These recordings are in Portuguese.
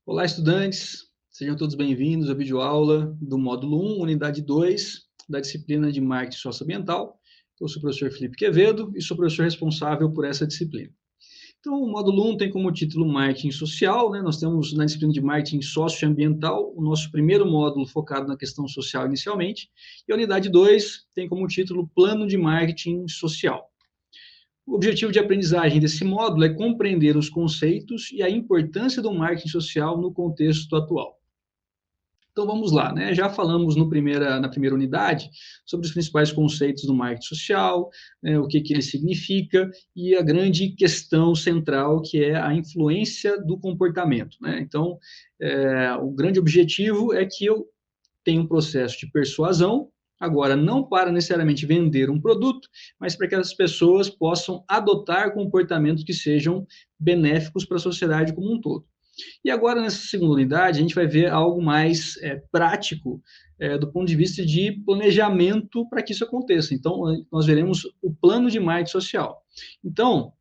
Olá, estudantes, sejam todos bem-vindos à videoaula do módulo 1, unidade 2, da disciplina de Marketing Socioambiental. Eu sou o professor Felipe Quevedo e sou professor responsável por essa disciplina. Então, o módulo 1 tem como título Marketing Social, né? Nós temos na disciplina de Marketing Socioambiental o nosso primeiro módulo focado na questão social inicialmente, e a unidade 2 tem como título Plano de Marketing Social. O objetivo de aprendizagem desse módulo é compreender os conceitos e a importância do marketing social no contexto atual. Então vamos lá, né? Já falamos na primeira unidade sobre os principais conceitos do marketing social, né, o que ele significa e a grande questão central que é a influência do comportamento, né? Então, o grande objetivo é que eu tenha um processo de persuasão, agora não para necessariamente vender um produto, mas para que as pessoas possam adotar comportamentos que sejam benéficos para a sociedade como um todo. E agora, nessa segunda unidade, a gente vai ver algo mais prático do ponto de vista de planejamento para que isso aconteça. Então, nós veremos o plano de marketing social. Então,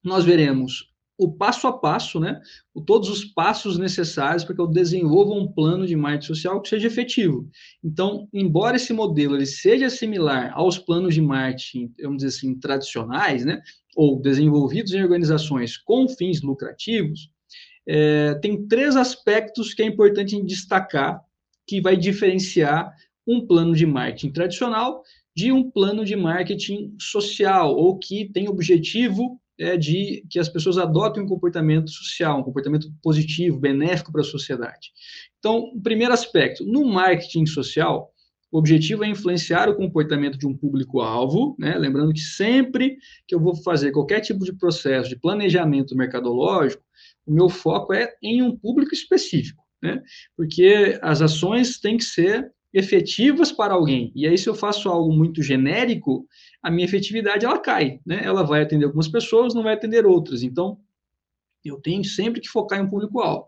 nós veremos o passo a passo, né? Todos os passos necessários para que eu desenvolva um plano de marketing social que seja efetivo. Então, embora esse modelo ele seja similar aos planos de marketing, vamos dizer assim, tradicionais, né? Ou desenvolvidos em organizações com fins lucrativos, tem três aspectos que é importante destacar que vai diferenciar um plano de marketing tradicional de um plano de marketing social, ou que tem objetivo de que as pessoas adotem um comportamento social, um comportamento positivo, benéfico para a sociedade. Então, o primeiro aspecto, no marketing social, o objetivo é influenciar o comportamento de um público-alvo, né? Lembrando que sempre que eu vou fazer qualquer tipo de processo de planejamento mercadológico, o meu foco é em um público específico, né? Porque as ações têm que ser efetivas para alguém. E aí, se eu faço algo muito genérico, a minha efetividade ela cai, né? Ela vai atender algumas pessoas, não vai atender outras. Então, eu tenho sempre que focar em um público-alvo,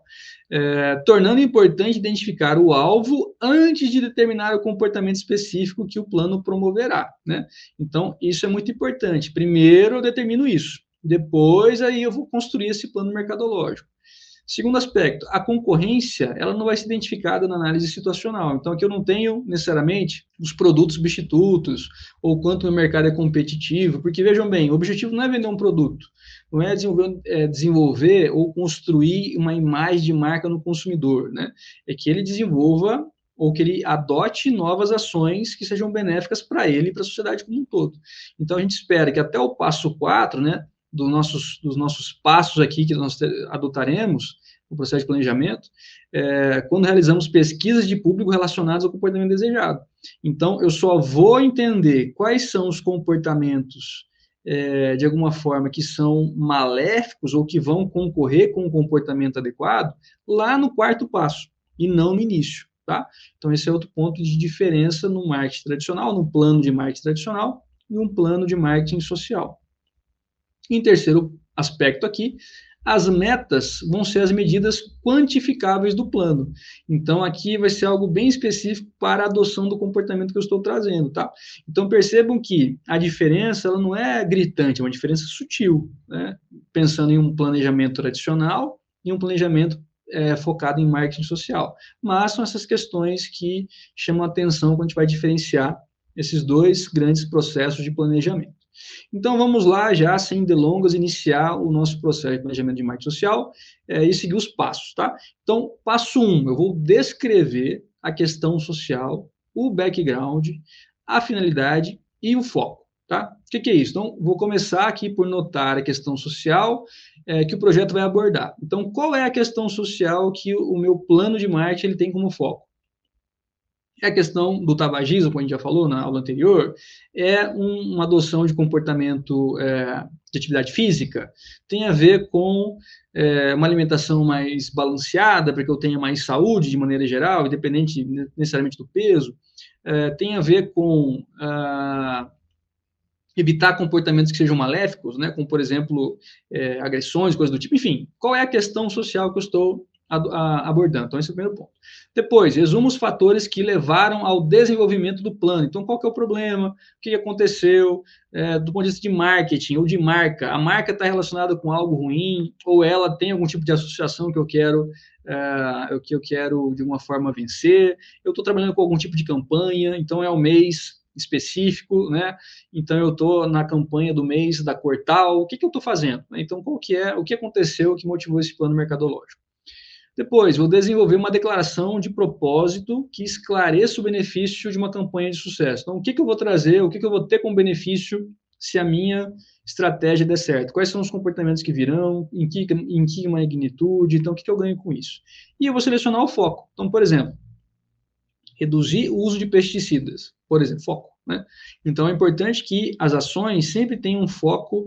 tornando importante identificar o alvo antes de determinar o comportamento específico que o plano promoverá, né? Então, isso é muito importante. Primeiro, eu determino isso. Depois, aí eu vou construir esse plano mercadológico. Segundo aspecto, a concorrência ela não vai ser identificada na análise situacional. Então, aqui eu não tenho necessariamente os produtos substitutos ou quanto o mercado é competitivo, porque vejam bem, o objetivo não é vender um produto, não é desenvolver ou construir uma imagem de marca no consumidor, né? É que ele desenvolva ou que ele adote novas ações que sejam benéficas para ele e para a sociedade como um todo. Então, a gente espera que até o passo 4, né, dos nossos passos aqui que nós adotaremos no processo de planejamento, quando realizamos pesquisas de público relacionadas ao comportamento desejado. Então, eu só vou entender quais são os comportamentos, de alguma forma, que são maléficos ou que vão concorrer com o comportamento adequado lá no quarto passo, e não no início. Tá? Então, esse é outro ponto de diferença no marketing tradicional, no plano de marketing tradicional e um plano de marketing social. Em terceiro aspecto aqui, as metas vão ser as medidas quantificáveis do plano. Então, aqui vai ser algo bem específico para a adoção do comportamento que eu estou trazendo, tá? Então, percebam que a diferença ela não é gritante, é uma diferença sutil, né? Pensando em um planejamento tradicional e um planejamento focado em marketing social. Mas são essas questões que chamam a atenção quando a gente vai diferenciar esses dois grandes processos de planejamento. Então, vamos lá, já sem delongas, iniciar o nosso processo de planejamento de marketing social e seguir os passos, tá? Então, passo 1, eu vou descrever a questão social, o background, a finalidade e o foco, tá? O que é isso? Então, vou começar aqui por notar a questão social que o projeto vai abordar. Então, qual é a questão social que o meu plano de marketing ele tem como foco? É a questão do tabagismo, como a gente já falou na aula anterior, é uma adoção de comportamento de atividade física, tem a ver com uma alimentação mais balanceada, para que eu tenha mais saúde de maneira geral, independente necessariamente do peso, tem a ver com evitar comportamentos que sejam maléficos, né, como, por exemplo, agressões, coisas do tipo. Enfim, qual é a questão social que eu estou abordando. Então, esse é o primeiro ponto. Depois, resuma os fatores que levaram ao desenvolvimento do plano. Então, qual que é o problema? O que aconteceu? Do ponto de vista de marketing ou de marca. A marca está relacionada com algo ruim ou ela tem algum tipo de associação que eu quero de alguma forma vencer. Eu estou trabalhando com algum tipo de campanha, então é um mês específico, né? Então eu estou na campanha do mês da cor tal. O que eu estou fazendo? Então, o que aconteceu que motivou esse plano mercadológico? Depois, vou desenvolver uma declaração de propósito que esclareça o benefício de uma campanha de sucesso. Então, o que eu vou trazer, o que eu vou ter como benefício se a minha estratégia der certo? Quais são os comportamentos que virão, em que magnitude, então, o que eu ganho com isso? E eu vou selecionar o foco. Então, por exemplo, reduzir o uso de pesticidas, por exemplo, foco. Né? Então, é importante que as ações sempre tenham um foco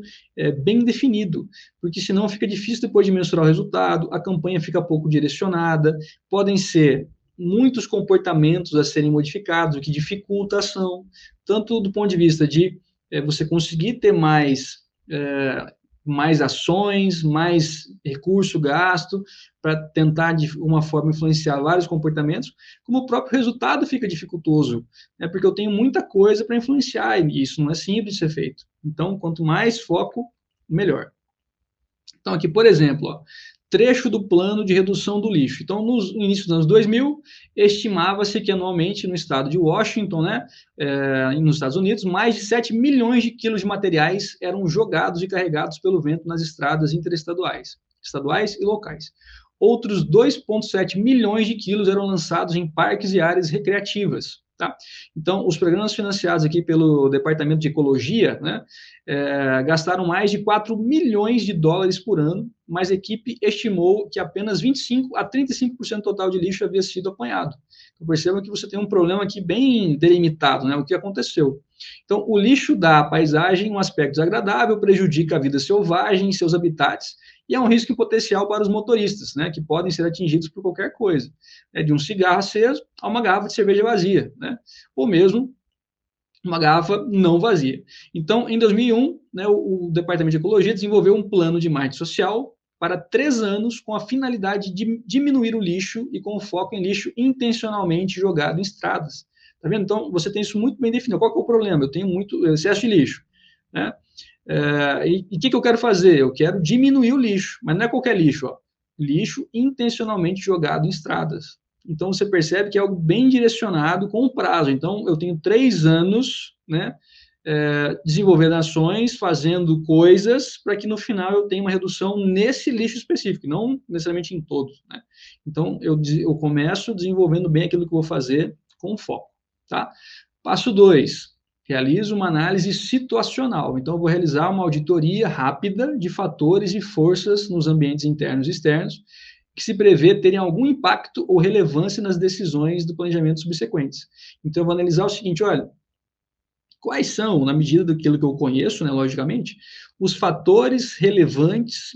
bem definido, porque senão fica difícil depois de mensurar o resultado, a campanha fica pouco direcionada, podem ser muitos comportamentos a serem modificados, o que dificulta a ação, tanto do ponto de vista de você conseguir ter mais ações, mais recurso gasto, para tentar, de uma forma, influenciar vários comportamentos, como o próprio resultado fica dificultoso, né? Porque eu tenho muita coisa para influenciar, e isso não é simples de ser feito. Então, quanto mais foco, melhor. Então, aqui, por exemplo, ó, trecho do plano de redução do lixo. Então, no início dos anos 2000, estimava-se que anualmente no estado de Washington, né, nos Estados Unidos, mais de 7 milhões de quilos de materiais eram jogados e carregados pelo vento nas estradas interestaduais, estaduais e locais. Outros 2,7 milhões de quilos eram lançados em parques e áreas recreativas. Tá? Então, os programas financiados aqui pelo Departamento de Ecologia, né, gastaram mais de 4 milhões de dólares por ano, mas a equipe estimou que apenas 25% a 35% total de lixo havia sido apanhado. Então, perceba que você tem um problema aqui bem delimitado, né, o que aconteceu. Então, o lixo dá à paisagem um aspecto desagradável, prejudica a vida selvagem em seus habitats, e é um risco em potencial para os motoristas, né, que podem ser atingidos por qualquer coisa, né, de um cigarro aceso a uma garrafa de cerveja vazia, né, ou mesmo uma garrafa não vazia. Então, em 2001, né, o Departamento de Ecologia desenvolveu um plano de marketing social para 3 anos com a finalidade de diminuir o lixo e com foco em lixo intencionalmente jogado em estradas. Tá vendo? Então, você tem isso muito bem definido. Qual que é o problema? Eu tenho muito excesso de lixo, né? E o que eu quero fazer? Eu quero diminuir o lixo, mas não é qualquer lixo, ó. Lixo intencionalmente jogado em estradas. Então, você percebe que é algo bem direcionado com um prazo. Então, eu tenho 3 anos, né, desenvolvendo ações, fazendo coisas, para que no final eu tenha uma redução nesse lixo específico, não necessariamente em todos. Né? Então, eu começo desenvolvendo bem aquilo que eu vou fazer com foco. Tá? Passo 2. Realizo uma análise situacional. Então, eu vou realizar uma auditoria rápida de fatores e forças nos ambientes internos e externos que se prevê terem algum impacto ou relevância nas decisões do planejamento subsequentes. Então, eu vou analisar o seguinte, olha, quais são, na medida daquilo que eu conheço, né, logicamente, os fatores relevantes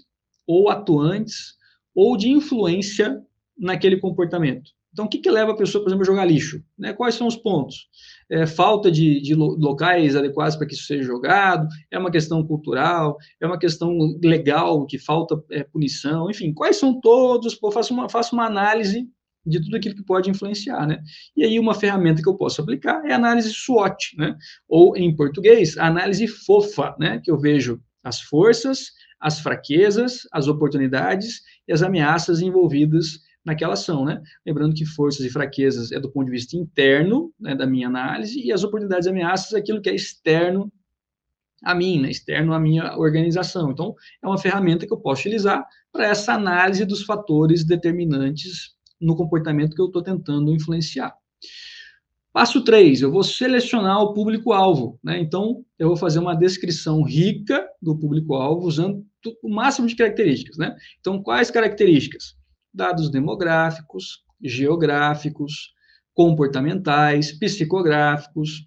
ou atuantes ou de influência naquele comportamento. Então, o que leva a pessoa, por exemplo, a jogar lixo? Né? Quais são os pontos? Falta de locais adequados para que isso seja jogado? É uma questão cultural? É uma questão legal, que falta punição? Enfim, quais são todos? Eu faço uma análise de tudo aquilo que pode influenciar, né? E aí uma ferramenta que eu posso aplicar é a análise SWOT, né? Ou, em português, a análise fofa, né? Que eu vejo as forças, as fraquezas, as oportunidades e as ameaças envolvidas naquela ação, né? Lembrando que forças e fraquezas é do ponto de vista interno, né, da minha análise, e as oportunidades e ameaças é aquilo que é externo a mim, né, externo à minha organização. Então, é uma ferramenta que eu posso utilizar para essa análise dos fatores determinantes no comportamento que eu estou tentando influenciar. Passo 3, eu vou selecionar o público-alvo, né? Então, eu vou fazer uma descrição rica do público-alvo usando o máximo de características, né? Então, quais características? Dados demográficos, geográficos, comportamentais, psicográficos,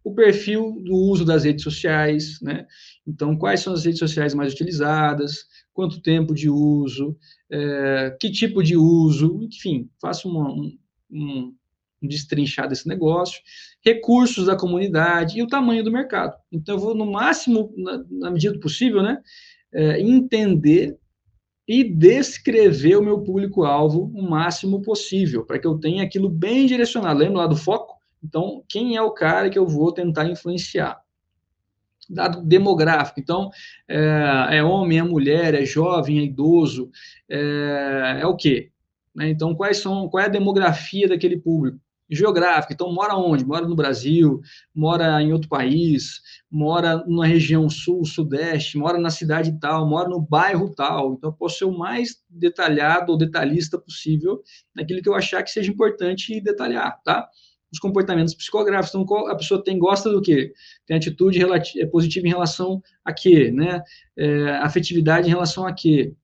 o perfil do uso das redes sociais, né? Então, quais são as redes sociais mais utilizadas, quanto tempo de uso, que tipo de uso, enfim, faço um destrinchar desse negócio, recursos da comunidade e o tamanho do mercado. Então, eu vou, no máximo, na medida do possível, né, entender e descrever o meu público-alvo o máximo possível, para que eu tenha aquilo bem direcionado. Lembra lá do foco? Então, quem é o cara que eu vou tentar influenciar? Dado demográfico, então, é homem, é mulher, é jovem, é idoso, é o quê? Né? Então, qual é a demografia daquele público? Geográfico, então mora onde? Mora no Brasil, mora em outro país, mora na região sul, sudeste, mora na cidade tal, mora no bairro tal. Então, eu posso ser o mais detalhado ou detalhista possível naquilo que eu achar que seja importante detalhar, tá? Os comportamentos psicográficos. Então, a pessoa gosta do quê? Tem atitude positiva em relação a quê? Né? Afetividade em relação a quê?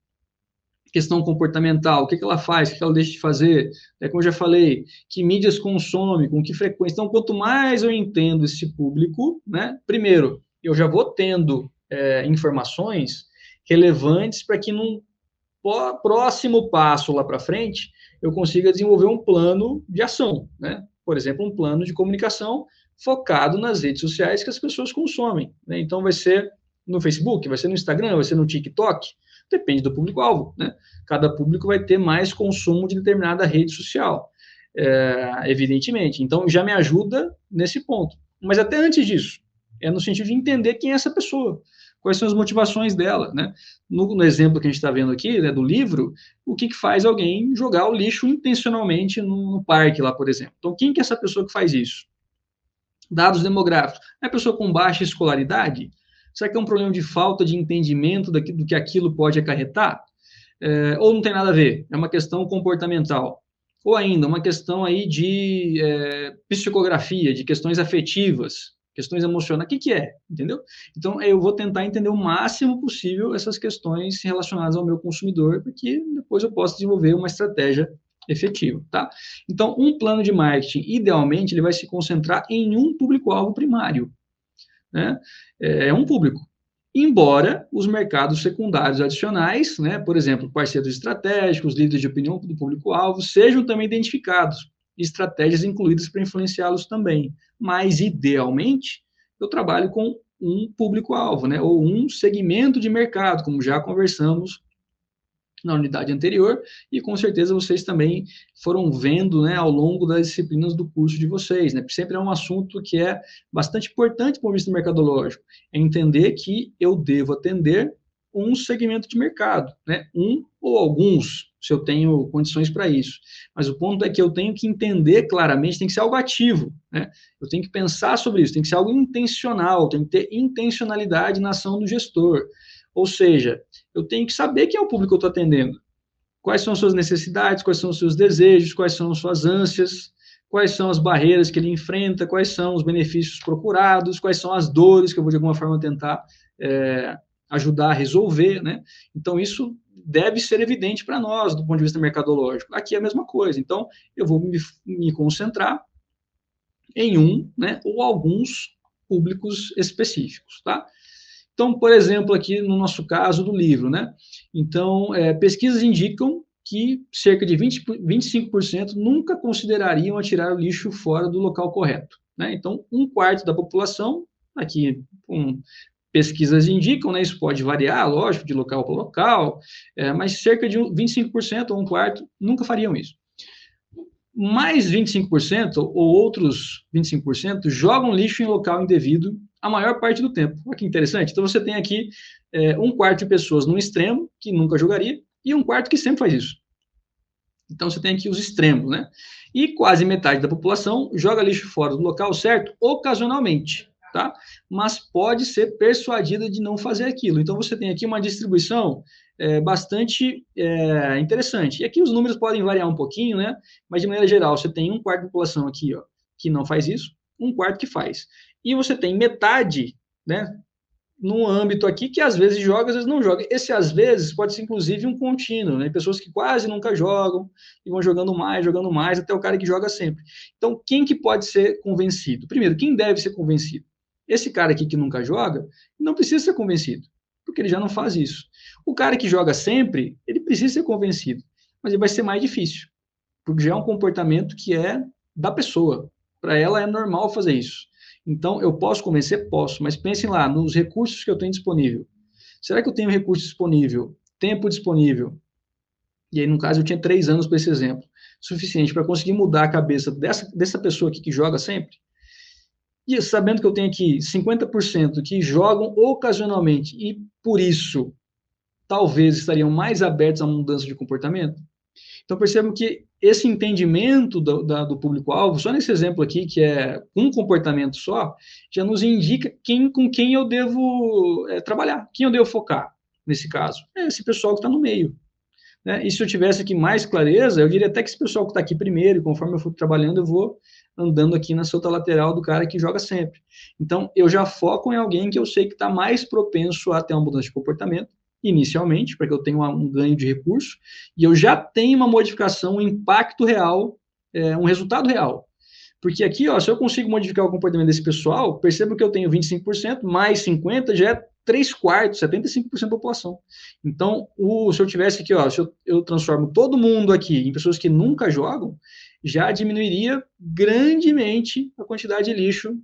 Questão comportamental, o que ela faz, o que ela deixa de fazer, como eu já falei, que mídias consome, com que frequência. Então, quanto mais eu entendo esse público, né, primeiro, eu já vou tendo informações relevantes para que num próximo passo lá para frente eu consiga desenvolver um plano de ação, né? Por exemplo, um plano de comunicação focado nas redes sociais que as pessoas consomem, né? Então, vai ser no Facebook, vai ser no Instagram, vai ser no TikTok, depende do público-alvo, né? Cada público vai ter mais consumo de determinada rede social, evidentemente. Então, já me ajuda nesse ponto. Mas até antes disso, é no sentido de entender quem é essa pessoa, quais são as motivações dela, né? No exemplo que a gente está vendo aqui, né, do livro, o que faz alguém jogar o lixo intencionalmente no parque lá, por exemplo. Então, quem que é essa pessoa que faz isso? Dados demográficos. É a pessoa com baixa escolaridade? Será que é um problema de falta de entendimento do que aquilo pode acarretar? Ou não tem nada a ver? É uma questão comportamental. Ou ainda, uma questão aí de psicografia, de questões afetivas, questões emocionais. O que é? Entendeu? Então, eu vou tentar entender o máximo possível essas questões relacionadas ao meu consumidor, para que depois eu possa desenvolver uma estratégia efetiva, tá? Então, um plano de marketing, idealmente, ele vai se concentrar em um público-alvo primário, né? É um público. Embora os mercados secundários adicionais, né, por exemplo, parceiros estratégicos, líderes de opinião do público-alvo, sejam também identificados, estratégias incluídas para influenciá-los também. Mas, idealmente, eu trabalho com um público-alvo, né, ou um segmento de mercado, como já conversamos na unidade anterior, e com certeza vocês também foram vendo, né, ao longo das disciplinas do curso de vocês, né, porque sempre é um assunto que é bastante importante do ponto de vista mercadológico, é entender que eu devo atender um segmento de mercado, né, um ou alguns, se eu tenho condições para isso, mas o ponto é que eu tenho que entender claramente, tem que ser algo ativo, né, eu tenho que pensar sobre isso, tem que ser algo intencional, tem que ter intencionalidade na ação do gestor, ou seja, eu tenho que saber quem é o público que eu estou atendendo. Quais são as suas necessidades, quais são os seus desejos, quais são as suas ânsias, quais são as barreiras que ele enfrenta, quais são os benefícios procurados, quais são as dores que eu vou, de alguma forma, tentar ajudar a resolver, né? Então, isso deve ser evidente para nós, do ponto de vista mercadológico. Aqui é a mesma coisa. Então, eu vou me concentrar em um, né, ou alguns públicos específicos, tá? Então, por exemplo, aqui no nosso caso do livro, né? Então, pesquisas indicam que cerca de 25% nunca considerariam atirar o lixo fora do local correto, né? Então, um quarto da população, aqui pesquisas indicam, né? Isso pode variar, lógico, de local para local, mas cerca de 25% ou um quarto nunca fariam isso. Mais 25% ou outros 25% jogam lixo em local indevido a maior parte do tempo. Olha que interessante. Então, você tem aqui um quarto de pessoas no extremo, que nunca jogaria, e um quarto que sempre faz isso. Então, você tem aqui os extremos, né? E quase metade da população joga lixo fora do local certo ocasionalmente, tá? Mas pode ser persuadida de não fazer aquilo. Então, você tem aqui uma distribuição bastante interessante. E aqui os números podem variar um pouquinho, né? Mas, de maneira geral, você tem um quarto da população aqui, ó, que não faz isso, um quarto que faz. E você tem metade, né, num âmbito aqui que às vezes joga, às vezes não joga. Esse às vezes pode ser inclusive um contínuo, né? Pessoas que quase nunca jogam e vão jogando mais, até o cara que joga sempre. Então, quem que pode ser convencido? Primeiro, quem deve ser convencido? Esse cara aqui que nunca joga, não precisa ser convencido, porque ele já não faz isso. O cara que joga sempre, ele precisa ser convencido, mas ele vai ser mais difícil, porque já é um comportamento que é da pessoa. Para ela é normal fazer isso. Então, eu posso convencer? Posso, mas pensem lá nos recursos que eu tenho disponível. Será que eu tenho recurso disponível tempo disponível, e aí no caso eu tinha 3 anos para esse exemplo, suficiente para conseguir mudar a cabeça dessa pessoa aqui que joga sempre, e sabendo que eu tenho aqui 50% que jogam ocasionalmente e por isso talvez estariam mais abertos a mudança de comportamento. Então percebam que esse entendimento do público-alvo, só nesse exemplo aqui, que é um comportamento só, já nos indica com quem eu devo trabalhar, quem eu devo focar nesse caso. É esse pessoal que está no meio. Né? E se eu tivesse aqui mais clareza, eu diria até que esse pessoal que está aqui primeiro, e conforme eu for trabalhando, eu vou andando aqui na solta lateral do cara que joga sempre. Então, eu já foco em alguém que eu sei que está mais propenso a ter uma mudança de comportamento, inicialmente, para que eu tenha um ganho de recurso, e eu já tenho uma modificação, um impacto real, um resultado real. Porque aqui, ó, se eu consigo modificar o comportamento desse pessoal, perceba que eu tenho 25%, mais 50% já é 3/4, 75% da população. Então, se eu tivesse aqui, ó, se eu transformo todo mundo aqui em pessoas que nunca jogam, já diminuiria grandemente a quantidade de lixo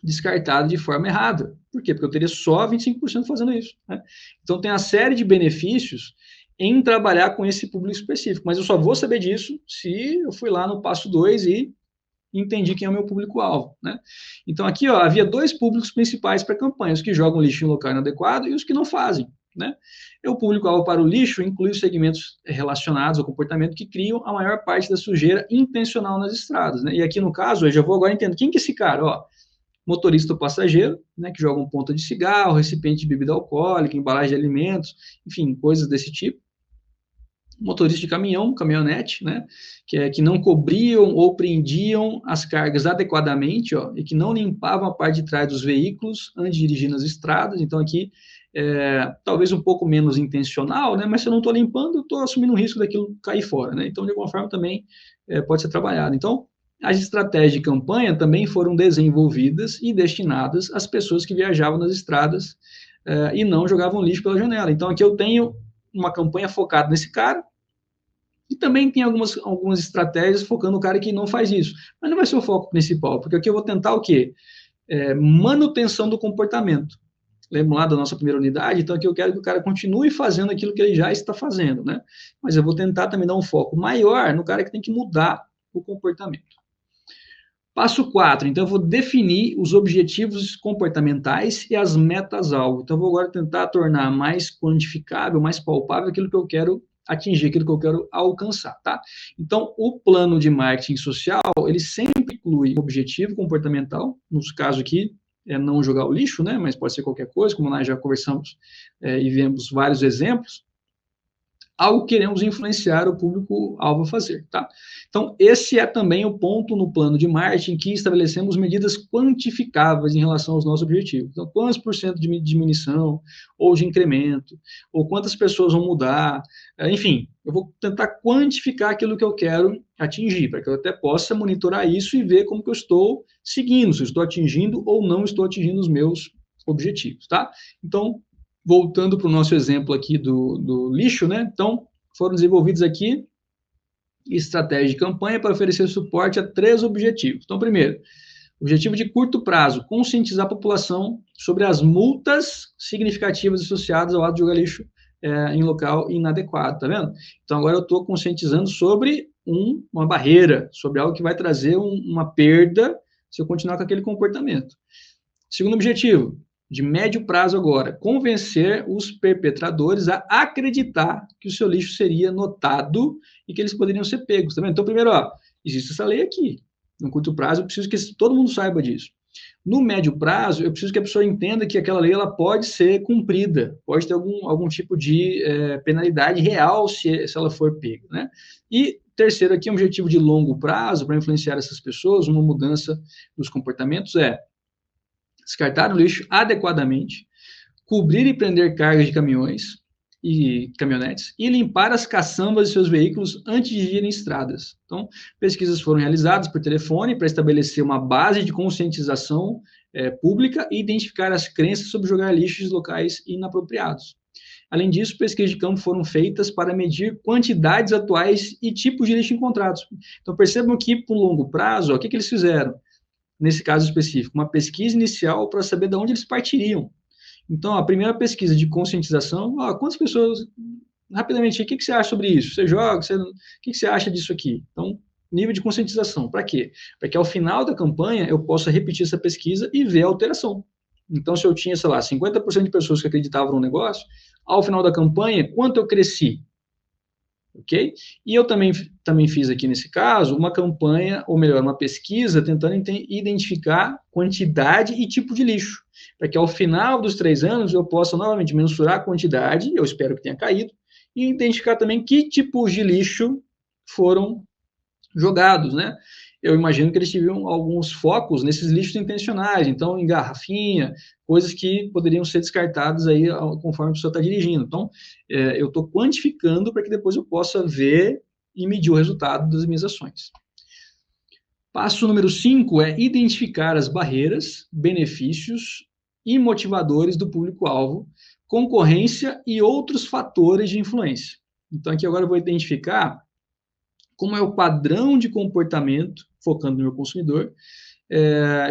descartado de forma errada. Por quê? Porque eu teria só 25% fazendo isso. Né? Então, tem uma série de benefícios em trabalhar com esse público específico, mas eu só vou saber disso se eu fui lá no passo 2 e entendi quem é o meu público-alvo. Né? Então, aqui ó, havia 2 públicos principais para a campanha, os que jogam lixo em local inadequado e os que não fazem. Né? E o público-alvo para o lixo inclui os segmentos relacionados ao comportamento que criam a maior parte da sujeira intencional nas estradas. Né? E aqui no caso, eu já vou agora entender quem que é esse cara, ó, motorista ou passageiro, né, que jogam ponta de cigarro, recipiente de bebida alcoólica, embalagem de alimentos, enfim, coisas desse tipo. Motorista de caminhão, caminhonete, né, que não cobriam ou prendiam as cargas adequadamente, ó, e que não limpavam a parte de trás dos veículos antes de dirigir nas estradas. Então, aqui, talvez um pouco menos intencional, né, mas se eu não estou limpando, eu estou assumindo o risco daquilo cair fora. Né? Então, de alguma forma, também pode ser trabalhado. Então, as estratégias de campanha também foram desenvolvidas e destinadas às pessoas que viajavam nas estradas e não jogavam lixo pela janela. Então, aqui eu tenho uma campanha focada nesse cara e também tem algumas estratégias focando no cara que não faz isso. Mas não vai ser o foco principal, porque aqui eu vou tentar o quê? Manutenção do comportamento. Lembra lá da nossa primeira unidade? Então, aqui eu quero que o cara continue fazendo aquilo que ele já está fazendo, né? Mas eu vou tentar também dar um foco maior no cara que tem que mudar o comportamento. Passo 4, então eu vou definir os objetivos comportamentais e as metas-alvo. Então eu vou agora tentar tornar mais quantificável, mais palpável aquilo que eu quero atingir, aquilo que eu quero alcançar, tá? Então o plano de marketing social, ele sempre inclui um objetivo comportamental, nos casos aqui é não jogar o lixo, né? Mas pode ser qualquer coisa, como nós já conversamos e vemos vários exemplos, algo que queremos influenciar o público-alvo a fazer, tá? Então, esse é também o ponto no plano de marketing que estabelecemos medidas quantificáveis em relação aos nossos objetivos. Então, quantos por cento de diminuição ou de incremento, ou quantas pessoas vão mudar, enfim, eu vou tentar quantificar aquilo que eu quero atingir, para que eu até possa monitorar isso e ver como que eu estou seguindo, se eu estou atingindo ou não estou atingindo os meus objetivos, tá? Então, voltando para o nosso exemplo aqui do lixo, né? Então, foram desenvolvidos aqui estratégias de campanha para oferecer suporte a 3 objetivos. Então, primeiro, objetivo de curto prazo, conscientizar a população sobre as multas significativas associadas ao ato de jogar lixo em local inadequado, tá vendo? Então, agora eu estou conscientizando sobre uma barreira, sobre algo que vai trazer uma perda se eu continuar com aquele comportamento. Segundo objetivo, de médio prazo agora, convencer os perpetradores a acreditar que o seu lixo seria notado e que eles poderiam ser pegos, tá vendo? Então, primeiro, ó, existe essa lei aqui. No curto prazo, eu preciso que todo mundo saiba disso. No médio prazo, eu preciso que a pessoa entenda que aquela lei ela pode ser cumprida, pode ter algum tipo de penalidade real se ela for pega, né? E terceiro aqui, um objetivo de longo prazo para influenciar essas pessoas, uma mudança dos comportamentos descartar o lixo adequadamente, cobrir e prender cargas de caminhões e caminhonetes e limpar as caçambas de seus veículos antes de irem em estradas. Então, pesquisas foram realizadas por telefone para estabelecer uma base de conscientização pública e identificar as crenças sobre jogar lixo em locais inapropriados. Além disso, pesquisas de campo foram feitas para medir quantidades atuais e tipos de lixo encontrados. Então, percebam que, por longo prazo, o que eles fizeram? Nesse caso específico, uma pesquisa inicial para saber de onde eles partiriam. Então, a primeira pesquisa de conscientização, quantas pessoas rapidamente, o que você acha sobre isso? Você joga? O que você acha disso aqui? Então, nível de conscientização. Para quê? Para que ao final da campanha eu possa repetir essa pesquisa e ver a alteração. Então, se eu tinha, sei lá, 50% de pessoas que acreditavam no negócio, ao final da campanha, quanto eu cresci? Ok? E eu também fiz aqui nesse caso uma campanha, ou melhor, uma pesquisa tentando identificar quantidade e tipo de lixo, para que ao final dos 3 anos eu possa novamente mensurar a quantidade, eu espero que tenha caído, e identificar também que tipos de lixo foram jogados, né? Eu imagino que eles tiveram alguns focos nesses lixos intencionais, então em garrafinha, coisas que poderiam ser descartadas aí conforme a pessoa está dirigindo. Então, eu estou quantificando para que depois eu possa ver e medir o resultado das minhas ações. Passo número 5 é identificar as barreiras, benefícios e motivadores do público-alvo, concorrência e outros fatores de influência. Então, aqui agora eu vou identificar como é o padrão de comportamento, focando no meu consumidor,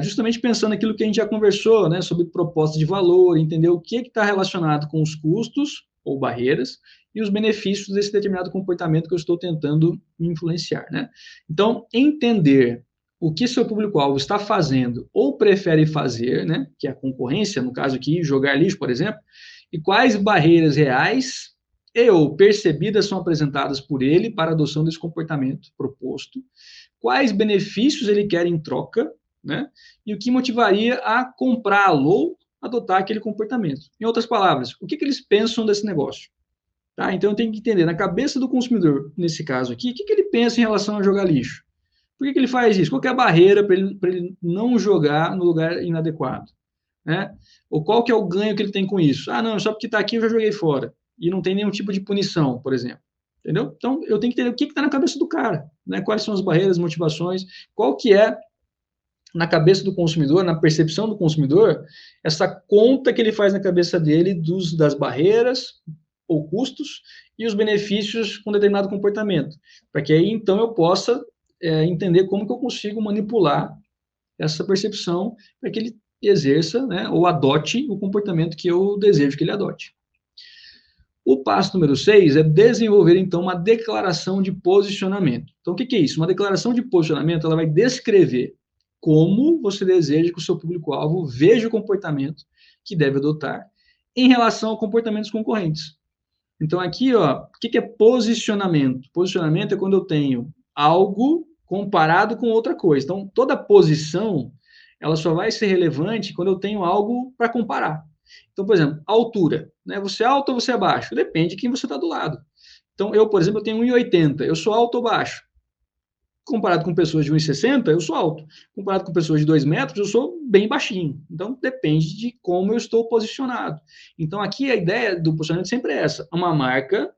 justamente pensando naquilo que a gente já conversou, né, sobre proposta de valor, entender o que está relacionado com os custos ou barreiras e os benefícios desse determinado comportamento que eu estou tentando influenciar, né? Então, entender o que seu público-alvo está fazendo ou prefere fazer, né, que é a concorrência, no caso aqui, jogar lixo, por exemplo, e quais barreiras reais e ou percebidas são apresentadas por ele para a adoção desse comportamento proposto, quais benefícios ele quer em troca, né? E o que motivaria a comprá-lo ou adotar aquele comportamento. Em outras palavras, o que eles pensam desse negócio? Tá? Então, eu tenho que entender, na cabeça do consumidor, nesse caso aqui, o que ele pensa em relação a jogar lixo? Por que ele faz isso? Qual é a barreira para ele não jogar no lugar inadequado? Né? Ou qual que é o ganho que ele tem com isso? Ah, não, só porque está aqui eu já joguei fora. E não tem nenhum tipo de punição, por exemplo. Entendeu? Então, eu tenho que entender o que está na cabeça do cara, né? Quais são as barreiras, motivações, qual que é, na cabeça do consumidor, na percepção do consumidor, essa conta que ele faz na cabeça dele das barreiras ou custos e os benefícios com determinado comportamento. Para que aí, então, eu possa entender como que eu consigo manipular essa percepção para que ele exerça, né, ou adote o comportamento que eu desejo que ele adote. O passo número 6 é desenvolver, então, uma declaração de posicionamento. Então, o que é isso? Uma declaração de posicionamento, ela vai descrever como você deseja que o seu público-alvo veja o comportamento que deve adotar em relação a comportamentos concorrentes. Então, aqui, ó, o que é posicionamento? Posicionamento é quando eu tenho algo comparado com outra coisa. Então, toda posição, ela só vai ser relevante quando eu tenho algo para comparar. Então, por exemplo, altura. Né? Você é alto ou você é baixo? Depende de quem você está do lado. Então, eu, por exemplo, eu tenho 1,80. Eu sou alto ou baixo? Comparado com pessoas de 1,60, eu sou alto. Comparado com pessoas de 2 metros, eu sou bem baixinho. Então, depende de como eu estou posicionado. Então, aqui a ideia do posicionamento sempre é essa. Uma marca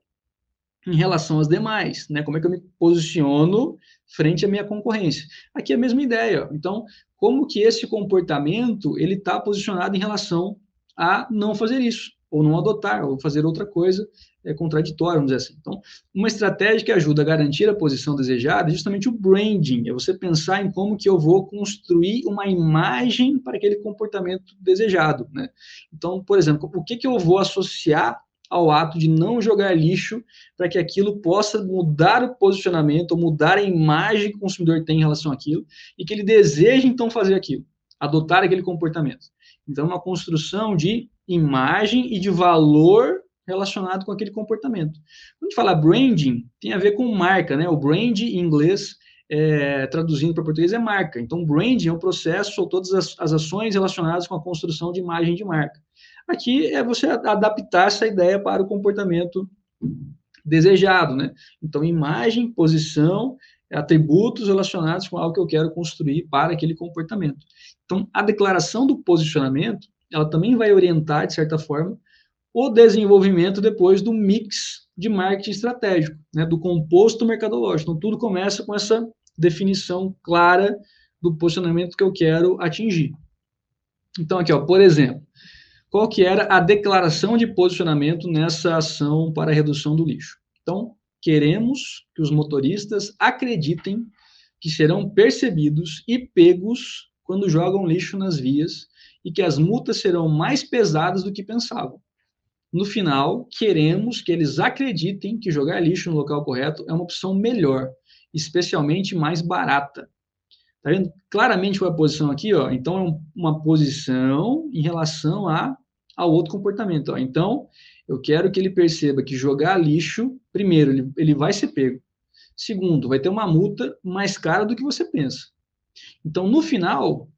em relação às demais, né? Como é que eu me posiciono frente à minha concorrência? Aqui é a mesma ideia. Então, como que esse comportamento ele está posicionado em relação a não fazer isso, ou não adotar, ou fazer outra coisa contraditória, vamos dizer assim. Então, uma estratégia que ajuda a garantir a posição desejada é justamente o branding, é você pensar em como que eu vou construir uma imagem para aquele comportamento desejado, né? Então, por exemplo, o que eu vou associar ao ato de não jogar lixo para que aquilo possa mudar o posicionamento ou mudar a imagem que o consumidor tem em relação àquilo e que ele deseje, então, fazer aquilo, adotar aquele comportamento. Então, uma construção de imagem e de valor relacionado com aquele comportamento. Quando a gente fala branding, tem a ver com marca, né? O brand, em inglês, traduzindo para português, é marca. Então, branding é um processo ou todas as ações relacionadas com a construção de imagem de marca. Aqui é você adaptar essa ideia para o comportamento desejado, né? Então, imagem, posição, atributos relacionados com algo que eu quero construir para aquele comportamento. Então, a declaração do posicionamento, ela também vai orientar, de certa forma, o desenvolvimento depois do mix de marketing estratégico, né? Do composto mercadológico. Então, tudo começa com essa definição clara do posicionamento que eu quero atingir. Então, aqui, ó, por exemplo, qual que era a declaração de posicionamento nessa ação para a redução do lixo? Então, queremos que os motoristas acreditem que serão percebidos e pegos quando jogam lixo nas vias e que as multas serão mais pesadas do que pensavam. no final, queremos que eles acreditem que jogar lixo no local correto é uma opção melhor, especialmente mais barata. Tá vendo claramente qual é a posição aqui? Ó? Então, é uma posição em relação ao outro comportamento. Ó. Então, eu quero que ele perceba que jogar lixo, primeiro, ele vai ser pego. Segundo, vai ter uma multa mais cara do que você pensa. Então, no final,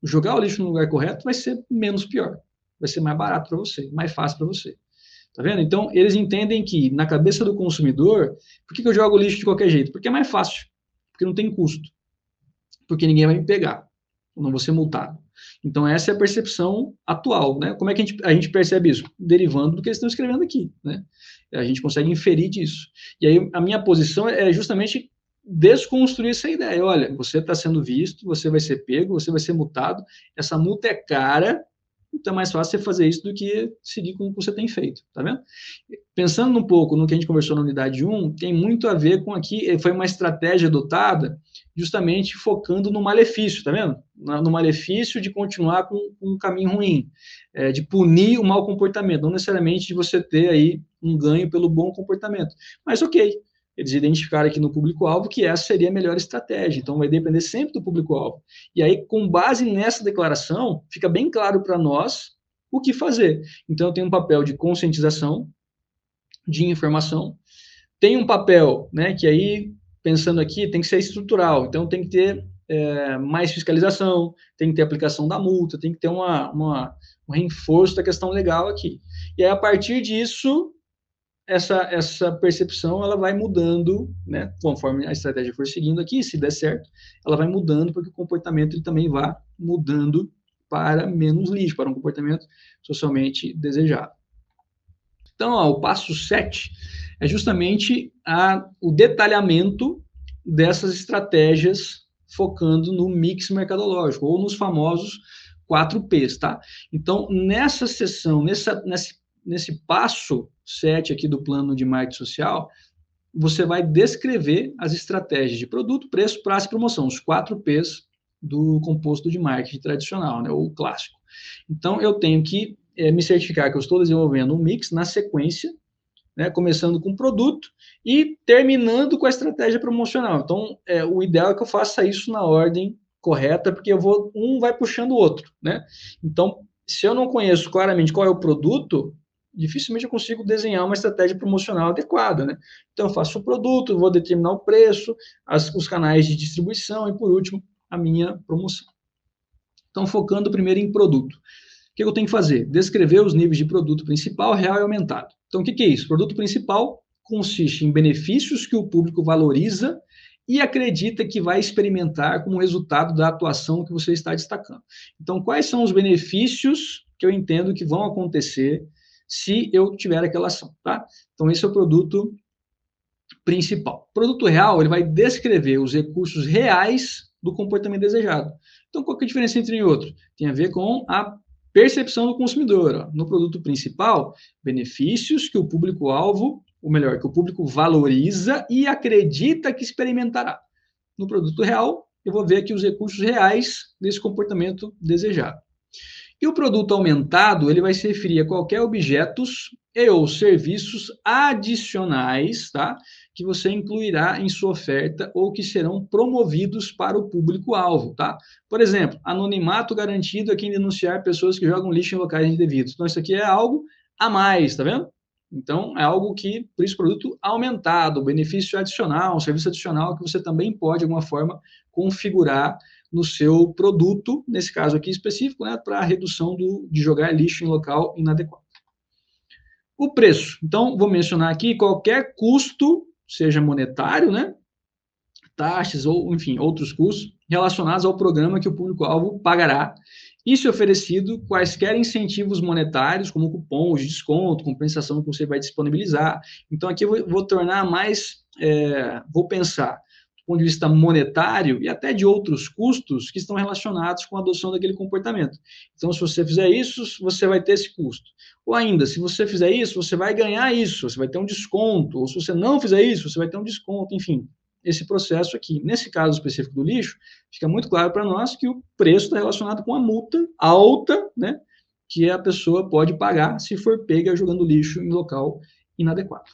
jogar o lixo no lugar correto vai ser menos pior. Vai ser mais barato para você, mais fácil para você. Tá vendo? Então, eles entendem que, na cabeça do consumidor, por que eu jogo lixo de qualquer jeito? Porque é mais fácil, porque não tem custo, porque ninguém vai me pegar, eu não vou ser multado. Então, essa é a percepção atual, né? Como é que a gente percebe isso? Derivando do que eles estão escrevendo aqui, né? A gente consegue inferir disso. E aí, a minha posição é justamente desconstruir essa ideia. Olha, você está sendo visto, você vai ser pego, você vai ser multado, essa multa é cara, então é mais fácil você fazer isso do que seguir com o que você tem feito, tá vendo? Pensando um pouco no que a gente conversou na unidade 1, tem muito a ver com aqui, foi uma estratégia adotada justamente focando no malefício, tá vendo? No malefício de continuar com um caminho ruim, de punir o mau comportamento, não necessariamente de você ter aí um ganho pelo bom comportamento. Mas ok, eles identificaram aqui no público-alvo que essa seria a melhor estratégia, então vai depender sempre do público-alvo. E aí, com base nessa declaração, fica bem claro para nós o que fazer. Então, eu tenho um papel de conscientização, de informação, tem um papel, né, que aí, pensando aqui, tem que ser estrutural, então tem que ter mais fiscalização, tem que ter aplicação da multa, tem que ter um reforço da questão legal aqui. E aí, a partir disso, essa percepção ela vai mudando, né, conforme a estratégia for seguindo aqui, se der certo, ela vai mudando, porque o comportamento ele também vai mudando para menos lixo, para um comportamento socialmente desejado. Então, ó, o passo 7 é justamente o detalhamento dessas estratégias focando no mix mercadológico, ou nos famosos 4Ps, tá? Então, nessa sessão, nesse passo 7 aqui do plano de marketing social, você vai descrever as estratégias de produto, preço, prazo e promoção, os 4Ps do composto de marketing tradicional, né, ou clássico. Então, eu tenho que me certificar que eu estou desenvolvendo um mix na sequência, né, começando com o produto e terminando com a estratégia promocional. Então, o ideal é que eu faça isso na ordem correta, porque um vai puxando o outro, né? Então, se eu não conheço claramente qual é o produto, dificilmente eu consigo desenhar uma estratégia promocional adequada, né? Então, eu faço o produto, vou determinar o preço, os canais de distribuição e, por último, a minha promoção. Então, focando primeiro em produto. O que eu tenho que fazer? Descrever os níveis de produto principal, real e aumentado. Então, o que é isso? Produto principal consiste em benefícios que o público valoriza e acredita que vai experimentar como resultado da atuação que você está destacando. Então, quais são os benefícios que eu entendo que vão acontecer se eu tiver aquela ação, tá? Então, esse é o produto principal. O produto real, ele vai descrever os recursos reais do comportamento desejado. Então, qual que é a diferença entre um e outro? Tem a ver com a percepção do consumidor. Ó. No produto principal, benefícios que o público-alvo, ou melhor, que o público valoriza e acredita que experimentará. No produto real, eu vou ver aqui os recursos reais desse comportamento desejado. E o produto aumentado, ele vai se referir a qualquer objetos e ou serviços adicionais, tá? Que você incluirá em sua oferta ou que serão promovidos para o público-alvo, tá? Por exemplo, anonimato garantido a quem denunciar pessoas que jogam lixo em locais indevidos. Então, isso aqui é algo a mais, tá vendo? Então, é algo que, por isso, produto aumentado, benefício adicional, um serviço adicional que você também pode, de alguma forma, configurar no seu produto, nesse caso aqui específico, né, para a redução de jogar lixo em local inadequado. O preço. Então, vou mencionar aqui qualquer custo, seja monetário, né, taxas ou, enfim, outros custos relacionados ao programa que o público-alvo pagará e, se oferecido, quaisquer incentivos monetários, como cupons de desconto, compensação que você vai disponibilizar. Então, aqui eu vou tornar mais, vou pensar do ponto de vista monetário e até de outros custos que estão relacionados com a adoção daquele comportamento. Então, se você fizer isso, você vai ter esse custo. Ou ainda, se você fizer isso, você vai ganhar isso, você vai ter um desconto. Ou se você não fizer isso, você vai ter um desconto, enfim. Esse processo aqui. Nesse caso específico do lixo, fica muito claro para nós que o preço está relacionado com a multa alta, né, que a pessoa pode pagar se for pega jogando lixo em local inadequado.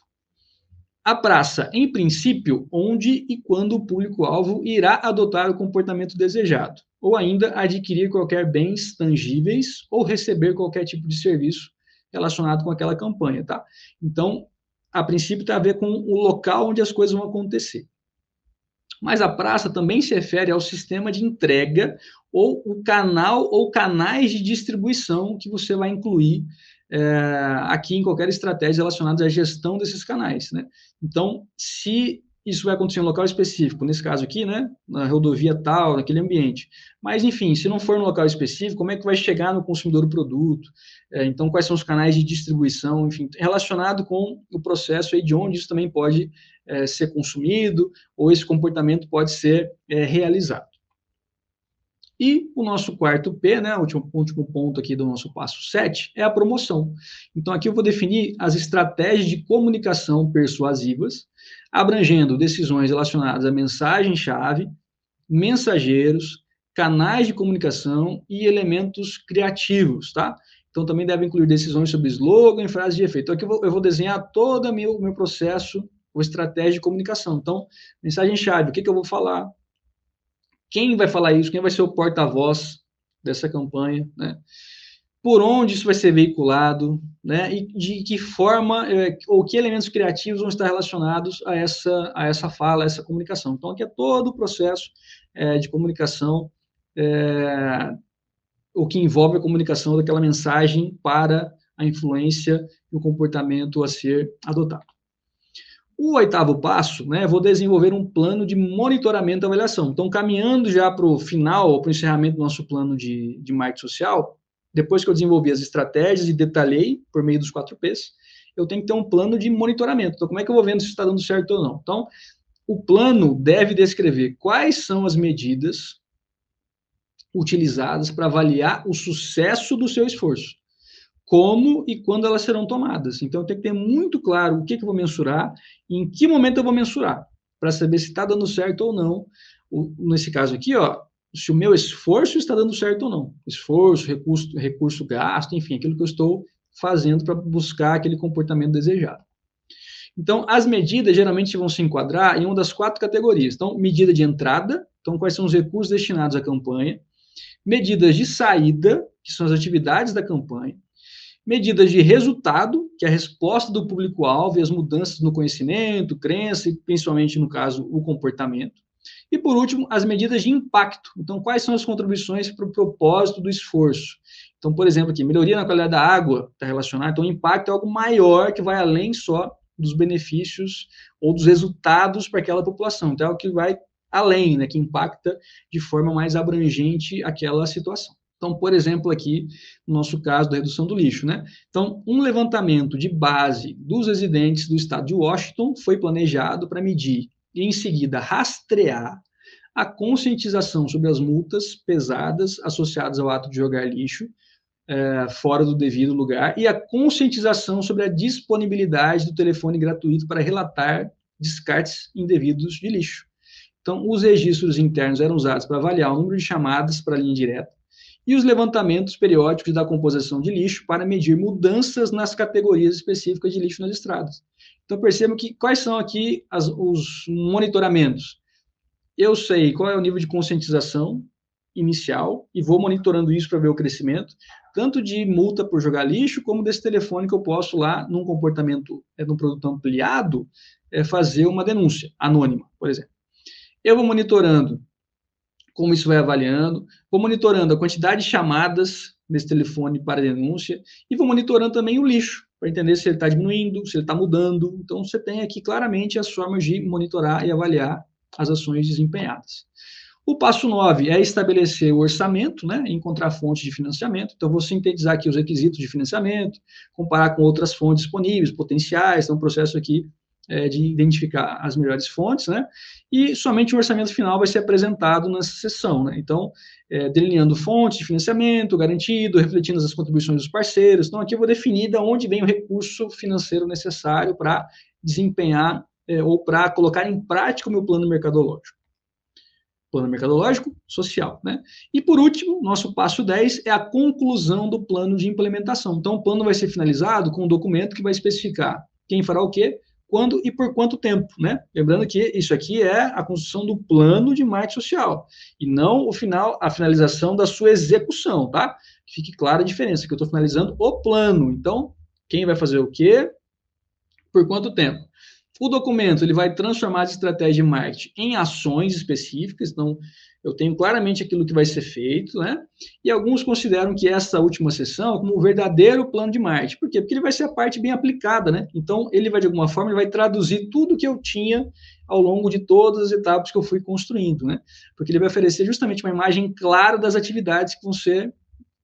A praça, em princípio, onde e quando o público-alvo irá adotar o comportamento desejado, ou ainda adquirir qualquer bens tangíveis ou receber qualquer tipo de serviço relacionado com aquela campanha, tá? Então, a princípio, tem a ver com o local onde as coisas vão acontecer. Mas a praça também se refere ao sistema de entrega ou o canal ou canais de distribuição que você vai incluir aqui em qualquer estratégia relacionada à gestão desses canais, né? Então, se isso vai acontecer em um local específico, nesse caso aqui, né, na rodovia tal, naquele ambiente, mas, enfim, se não for no local específico, como é que vai chegar no consumidor o produto? Então, quais são os canais de distribuição, enfim, relacionado com o processo aí de onde isso também pode ser consumido, ou esse comportamento pode ser realizado. E o nosso quarto P, né, o último ponto aqui do nosso passo 7, é a promoção. Então, aqui eu vou definir as estratégias de comunicação persuasivas, abrangendo decisões relacionadas a mensagem-chave, mensageiros, canais de comunicação e elementos criativos, tá? Então, também deve incluir decisões sobre slogan e frases de efeito. Então, aqui eu vou desenhar todo o meu processo, ou estratégia de comunicação. Então, mensagem-chave, o que eu vou falar? Quem vai falar isso? Quem vai ser o porta-voz dessa campanha, né? Por onde isso vai ser veiculado, né? E de que forma ou que elementos criativos vão estar relacionados a essa fala, a essa comunicação. Então, aqui é todo o processo de comunicação, o que envolve a comunicação daquela mensagem para a influência e o comportamento a ser adotado. O oitavo passo, né, vou desenvolver um plano de monitoramento e avaliação. Então, caminhando já para o final, para o encerramento do nosso plano de marketing social, depois que eu desenvolvi as estratégias e detalhei por meio dos 4 Ps, eu tenho que ter um plano de monitoramento. Então, como é que eu vou vendo se está dando certo ou não? Então, o plano deve descrever quais são as medidas utilizadas para avaliar o sucesso do seu esforço, como e quando elas serão tomadas. Então, eu tenho que ter muito claro o que eu vou mensurar e em que momento eu vou mensurar, para saber se está dando certo ou não. Nesse caso aqui, ó, se o meu esforço está dando certo ou não. Esforço, recurso gasto, enfim, aquilo que eu estou fazendo para buscar aquele comportamento desejado. Então, as medidas geralmente vão se enquadrar em uma das 4 categorias. Então, medida de entrada, então quais são os recursos destinados à campanha, medidas de saída, que são as atividades da campanha, medidas de resultado, que é a resposta do público-alvo e as mudanças no conhecimento, crença e, principalmente, no caso, o comportamento. E, por último, as medidas de impacto. Então, quais são as contribuições para o propósito do esforço? Então, por exemplo, aqui, melhoria na qualidade da água está relacionada. Então, o impacto é algo maior que vai além só dos benefícios ou dos resultados para aquela população. Então, é algo que vai além, né, que impacta de forma mais abrangente aquela situação. Então, por exemplo, aqui, no nosso caso da redução do lixo, né? Então, um levantamento de base dos residentes do estado de Washington foi planejado para medir e, em seguida, rastrear a conscientização sobre as multas pesadas associadas ao ato de jogar lixo fora do devido lugar e a conscientização sobre a disponibilidade do telefone gratuito para relatar descartes indevidos de lixo. Então, os registros internos eram usados para avaliar o número de chamadas para a linha direta e os levantamentos periódicos da composição de lixo para medir mudanças nas categorias específicas de lixo nas estradas. Então, percebam que quais são aqui os monitoramentos. Eu sei qual é o nível de conscientização inicial e vou monitorando isso para ver o crescimento, tanto de multa por jogar lixo, como desse telefone que eu posso lá, num comportamento, num produto ampliado, fazer uma denúncia anônima, por exemplo. Eu vou monitorando como isso vai avaliando, vou monitorando a quantidade de chamadas nesse telefone para denúncia e vou monitorando também o lixo, para entender se ele está diminuindo, se ele está mudando. Então, você tem aqui claramente as formas de monitorar e avaliar as ações desempenhadas. O passo 9 é estabelecer o orçamento, né, encontrar fontes de financiamento. Então, vou sintetizar aqui os requisitos de financiamento, comparar com outras fontes disponíveis, potenciais. Então, um processo aqui de identificar as melhores fontes, né? E somente o orçamento final vai ser apresentado nessa sessão, né? Então, delineando fontes de financiamento, garantido, refletindo as contribuições dos parceiros. Então, aqui eu vou definir de onde vem o recurso financeiro necessário para desempenhar ou para colocar em prática o meu plano mercadológico. Plano mercadológico social, né? E por último, nosso passo 10 é a conclusão do plano de implementação. Então, o plano vai ser finalizado com um documento que vai especificar quem fará o quê, quando e por quanto tempo, né? Lembrando que isso aqui é a construção do plano de marketing social e não a finalização da sua execução, tá? Que fique clara a diferença, que eu estou finalizando o plano. Então, quem vai fazer o quê, por quanto tempo? O documento ele vai transformar as estratégias de marketing em ações específicas, então eu tenho claramente aquilo que vai ser feito, né? E alguns consideram que essa última sessão é como um verdadeiro plano de marketing. Por quê? Porque ele vai ser a parte bem aplicada, né? Então ele vai, de alguma forma, ele vai traduzir tudo que eu tinha ao longo de todas as etapas que eu fui construindo, né? Porque ele vai oferecer justamente uma imagem clara das atividades que vão ser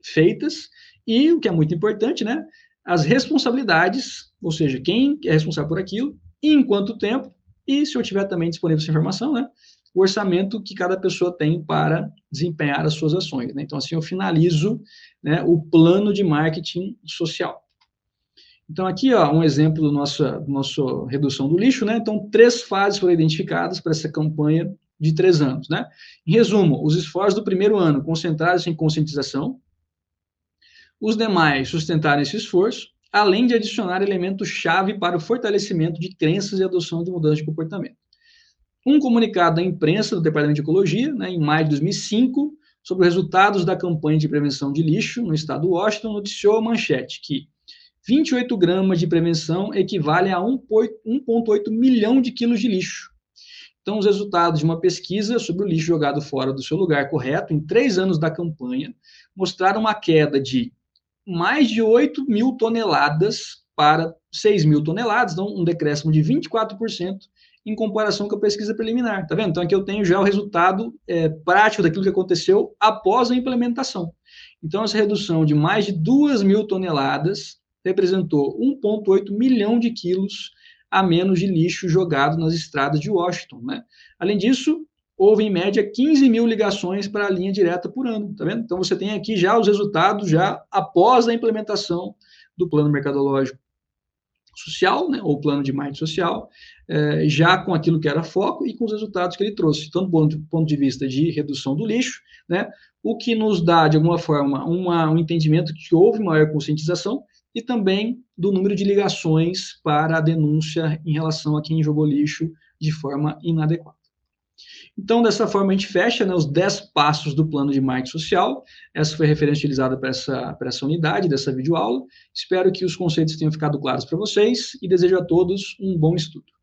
feitas e, o que é muito importante, né? As responsabilidades, ou seja, quem é responsável por aquilo, e em quanto tempo, e se eu tiver também disponível essa informação, né, o orçamento que cada pessoa tem para desempenhar as suas ações. Né? Então, assim, eu finalizo, né, o plano de marketing social. Então, aqui, ó, um exemplo do nosso redução do lixo, né? Então, 3 fases foram identificadas para essa campanha de 3 anos, né? Em resumo, os esforços do primeiro ano concentrados em conscientização, os demais sustentaram esse esforço, além de adicionar elementos-chave para o fortalecimento de crenças e adoção de mudanças de comportamento. Um comunicado da imprensa do Departamento de Ecologia, né, em maio de 2005, sobre os resultados da campanha de prevenção de lixo no estado do Washington, noticiou a manchete que 28 gramas de prevenção equivalem a 1,8 milhão de quilos de lixo. Então, os resultados de uma pesquisa sobre o lixo jogado fora do seu lugar correto em 3 anos da campanha mostraram uma queda de mais de 8 mil toneladas para 6 mil toneladas, então um decréscimo de 24% em comparação com a pesquisa preliminar, tá vendo? Então aqui eu tenho já o resultado prático daquilo que aconteceu após a implementação. Então essa redução de mais de 2 mil toneladas representou 1,8 milhão de quilos a menos de lixo jogado nas estradas de Washington, né? Além disso, houve em média 15 mil ligações para a linha direta por ano, tá vendo? Então você tem aqui já os resultados já após a implementação do plano mercadológico social, né, ou plano de marketing social, já com aquilo que era foco e com os resultados que ele trouxe, tanto do ponto de vista de redução do lixo, né, o que nos dá, de alguma forma, um entendimento que houve maior conscientização e também do número de ligações para a denúncia em relação a quem jogou lixo de forma inadequada. Então, dessa forma, a gente fecha, né, os 10 passos do plano de marketing social. Essa foi a referência utilizada para essa unidade, dessa videoaula. Espero que os conceitos tenham ficado claros para vocês e desejo a todos um bom estudo.